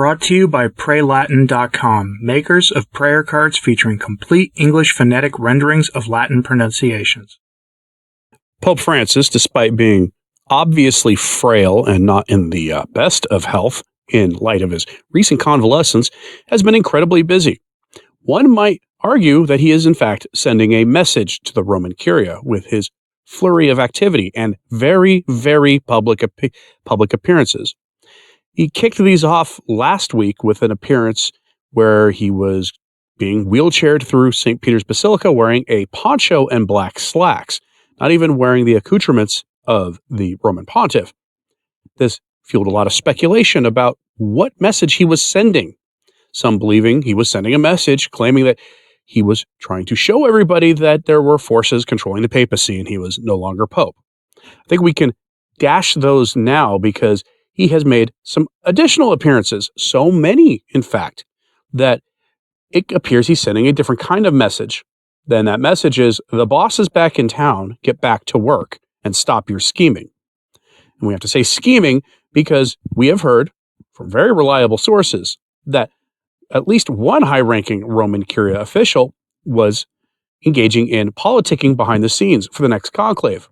Brought to you by PrayLatin.com, makers of prayer cards featuring complete English phonetic renderings of Latin pronunciations. Pope Francis, despite being obviously frail and not in the best of health in light of his recent convalescence, has been incredibly busy. One might argue that he is in fact sending a message to the Roman Curia with his flurry of activity and very, very public appearances. He kicked these off last week with an appearance where he was being wheelchaired through St. Peter's Basilica wearing a poncho and black slacks, not even wearing the accoutrements of the Roman pontiff. This fueled a lot of speculation about what message he was sending. Some believing he was sending a message claiming that he was trying to show everybody that there were forces controlling the papacy and he was no longer pope. I think we can dash those now because he has made some additional appearances, so many, in fact, that it appears he's sending a different kind of message. Then that message is, the boss is back in town, get back to work, and stop your scheming. And we have to say scheming because we have heard from very reliable sources that at least one high-ranking Roman Curia official was engaging in politicking behind the scenes for the next conclave.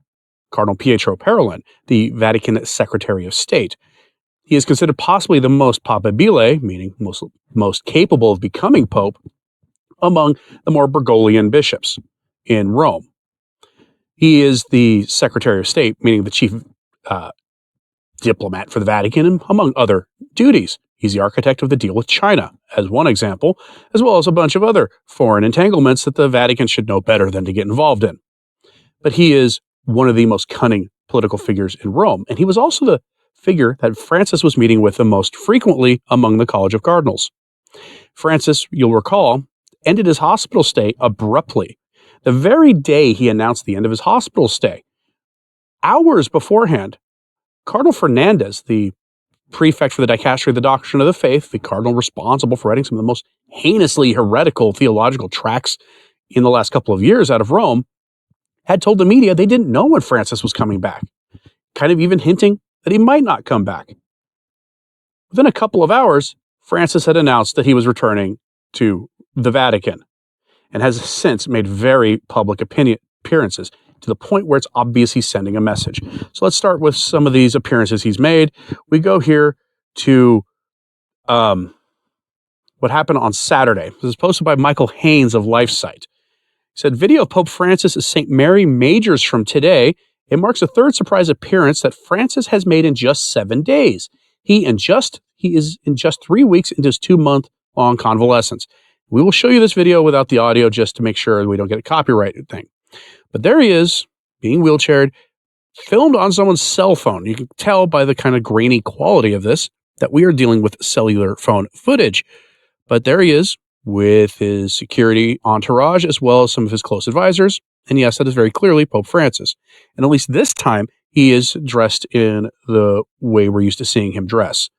Cardinal Pietro Parolin, the Vatican Secretary of State. He is considered possibly the most papabile, meaning most capable of becoming pope, among the more Bergoglian bishops in Rome. He is the Secretary of State, meaning the chief diplomat for the Vatican, among other duties. He's the architect of the deal with China, as one example, as well as a bunch of other foreign entanglements that the Vatican should know better than to get involved in. But he is one of the most cunning political figures in Rome, and he was also the figure that Francis was meeting with the most frequently among the College of Cardinals. Francis, you'll recall, ended his hospital stay abruptly. The very day he announced the end of his hospital stay, hours beforehand, Cardinal Fernandez, the prefect for the Dicastery of the Doctrine of the Faith, the cardinal responsible for writing some of the most heinously heretical theological tracts in the last couple of years out of Rome, had told the media they didn't know when Francis was coming back, kind of even hinting that he might not come back. Within a couple of hours, Francis had announced that he was returning to the Vatican and has since made very public appearances to the point where it's obvious he's sending a message. So let's start with some of these appearances he's made. We go here to what happened on Saturday. This is posted by Michael Haynes of LifeSite. He said, video of Pope Francis at St. Mary Majors from today. It marks the third surprise appearance that Francis has made in just 7 days. He is in just 3 weeks into his 2-month-long convalescence. We will show you this video without the audio just to make sure we don't get a copyright thing. But there he is, being wheelchaired, filmed on someone's cell phone. You can tell by the kind of grainy quality of this that we are dealing with cellular phone footage. But there he is with his security entourage as well as some of his close advisors. And yes, that is very clearly Pope Francis. And at least this time, he is dressed in the way we're used to seeing him dress.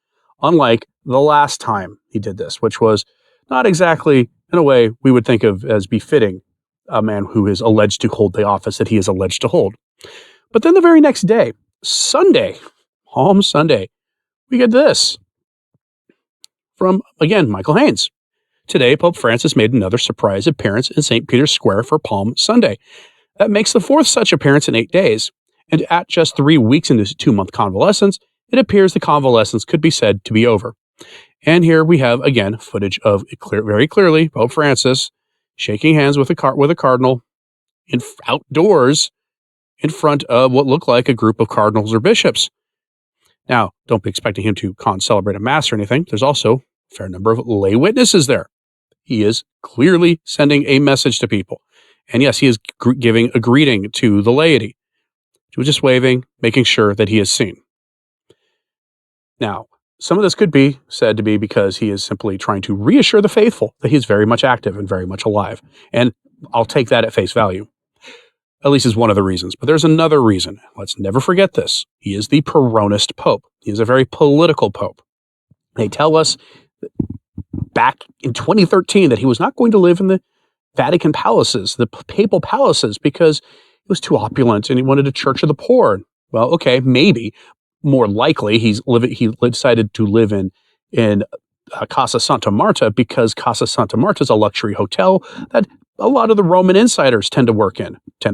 Unlike the last time he did this, which was not exactly in a way we would think of as befitting a man who is alleged to hold the office that he is alleged to hold. But then the very next day, Sunday, Palm Sunday, we get this from, again, Michael Haynes. Today, Pope Francis made another surprise appearance in St. Peter's Square for Palm Sunday. That makes the fourth such appearance in 8 days. And at just 3 weeks into his 2-month convalescence, it appears the convalescence could be said to be over. And here we have, again, footage of very clearly Pope Francis shaking hands with a cardinal outdoors in front of what looked like a group of cardinals or bishops. Now, don't be expecting him to celebrate a mass or anything. There's also a fair number of lay witnesses there. He is clearly sending a message to people. And yes, he is giving a greeting to the laity. He was just waving, making sure that he is seen. Now, some of this could be said to be because he is simply trying to reassure the faithful that he is very much active and very much alive. And I'll take that at face value. At least is one of the reasons. But there's another reason. Let's never forget this. He is the Peronist Pope. He is a very political Pope. They tell us back in 2013 that he was not going to live in the Vatican palaces, the papal palaces, because it was too opulent and he wanted a church of the poor. Well, okay, maybe. More likely, he decided to live in Casa Santa Marta because Casa Santa Marta is a luxury hotel that a lot of the Roman insiders tend to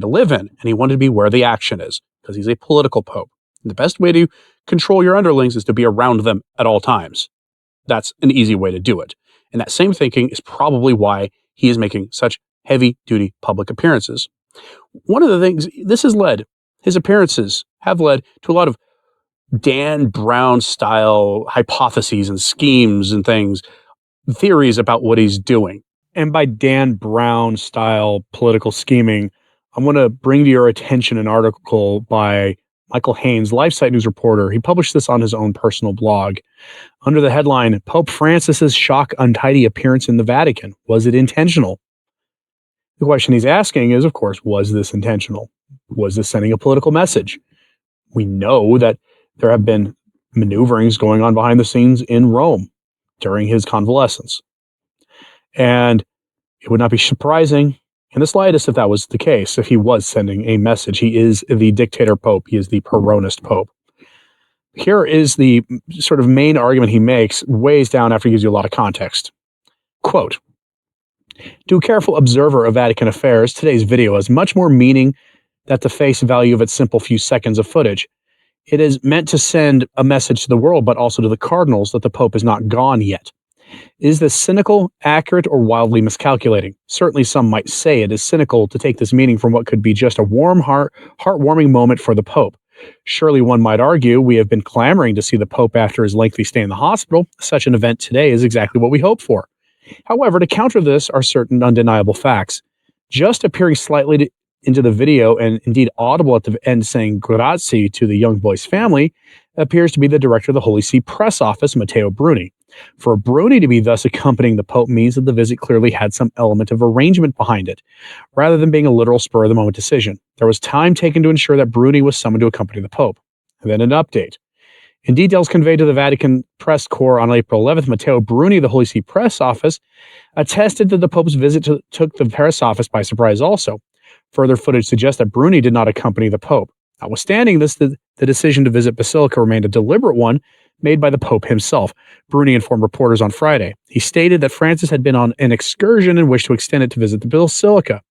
live in, and he wanted to be where the action is because he's a political pope. And the best way to control your underlings is to be around them at all times. That's an easy way to do it. And that same thinking is probably why he is making such heavy-duty public appearances. One of the things, his appearances have led to a lot of Dan Brown-style hypotheses and schemes and things, theories about what he's doing. And by Dan Brown-style political scheming, I want to bring to your attention an article by Michael Haynes, LifeSite News reporter. He published this on his own personal blog. Under the headline, Pope Francis's shock untidy appearance in the Vatican. Was it intentional? The question he's asking is, of course, was this intentional? Was this sending a political message? We know that there have been maneuverings going on behind the scenes in Rome during his convalescence. And it would not be surprising in the slightest if that was the case, if he was sending a message. He is the dictator pope. He is the Peronist pope. Here is the sort of main argument he makes, ways down after he gives you a lot of context. Quote, to a careful observer of Vatican affairs, today's video has much more meaning than the face value of its simple few seconds of footage. It is meant to send a message to the world, but also to the Cardinals that the Pope is not gone yet. Is this cynical, accurate, or wildly miscalculating? Certainly some might say it is cynical to take this meaning from what could be just a heartwarming moment for the Pope. Surely one might argue we have been clamoring to see the Pope after his lengthy stay in the hospital. Such an event today is exactly what we hoped for. However, to counter this are certain undeniable facts. Just appearing slightly into the video and indeed audible at the end saying grazie to the young boy's family appears to be the director of the Holy See press office, Matteo Bruni. For Bruni to be thus accompanying the Pope means that the visit clearly had some element of arrangement behind it, rather than being a literal spur-of-the-moment decision. There was time taken to ensure that Bruni was summoned to accompany the Pope. And then an update. In details conveyed to the Vatican press corps on April 11th, Matteo Bruni, the Holy See press office, attested that the Pope's visit took the press office by surprise also. Further footage suggests that Bruni did not accompany the Pope. Notwithstanding this, the decision to visit Basilica remained a deliberate one made by the Pope himself. Bruni informed reporters on Friday. He stated that Francis had been on an excursion and wished to extend it to visit the Basilica.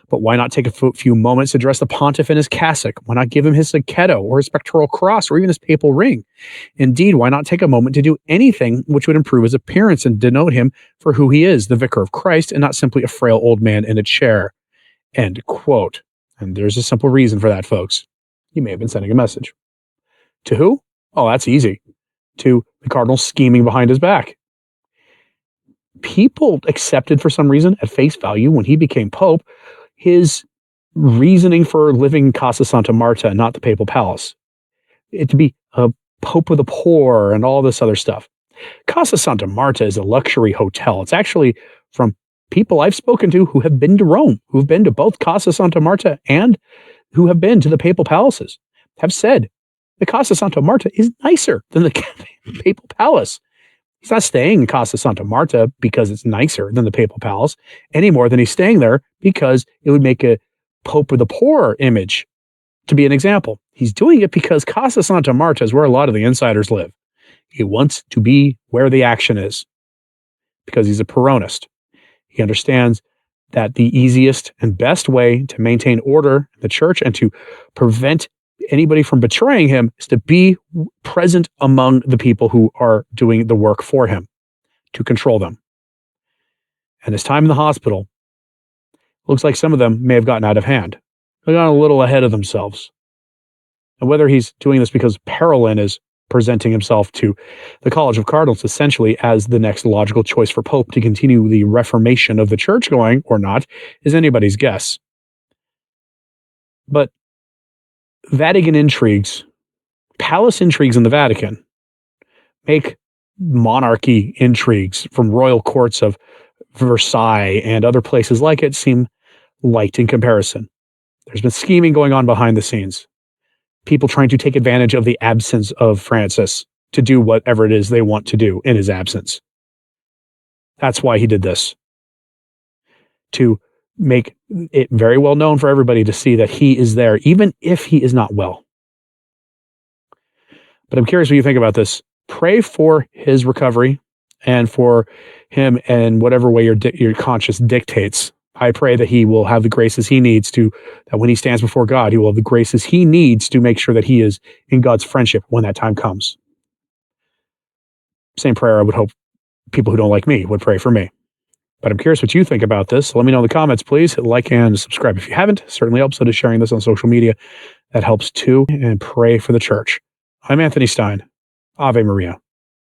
But why not take a few moments to dress the pontiff in his cassock? Why not give him his sacchetto or his pectoral cross or even his papal ring? Indeed, why not take a moment to do anything which would improve his appearance and denote him for who he is, the vicar of Christ, and not simply a frail old man in a chair? End quote. And there's a simple reason for that, folks. He may have been sending a message. To who? Oh, that's easy. To the cardinal scheming behind his back. People accepted for some reason at face value when he became pope his reasoning for living in Casa Santa Marta, not the papal palace. It to be a pope of the poor and all this other stuff. Casa Santa Marta is a luxury hotel. It's actually from people I've spoken to who have been to Rome, who've been to both Casa Santa Marta and who have been to the papal palaces, have said the Casa Santa Marta is nicer than the papal palace. He's not staying in Casa Santa Marta because it's nicer than the papal palace any more than he's staying there because it would make a Pope of the Poor image to be an example. He's doing it because Casa Santa Marta is where a lot of the insiders live. He wants to be where the action is because he's a Peronist. He understands that the easiest and best way to maintain order in the church and to prevent anybody from betraying him is to be present among the people who are doing the work for him, to control them. And his time in the hospital looks like some of them may have gotten out of hand. They've gone a little ahead of themselves. And whether he's doing this because Parolin is presenting himself to the College of Cardinals essentially as the next logical choice for Pope to continue the reformation of the church going or not is anybody's guess. But Vatican intrigues, palace intrigues in the Vatican, make monarchy intrigues from royal courts of Versailles and other places like it seem light in comparison. There's been scheming going on behind the scenes. People trying to take advantage of the absence of Francis to do whatever it is they want to do in his absence. That's why he did this. To make it very well known for everybody to see that he is there, even if he is not well. But I'm curious what you think about this. Pray for his recovery and for him in whatever way your conscience dictates. I pray that he will have the graces he needs that when he stands before God, he will have the graces he needs to make sure that he is in God's friendship when that time comes. Same prayer I would hope people who don't like me would pray for me. But I'm curious what you think about this. So let me know in the comments, please. Hit like and subscribe if you haven't. Certainly helps. So just sharing this on social media, that helps too. And pray for the church. I'm Anthony Stine. Ave Maria.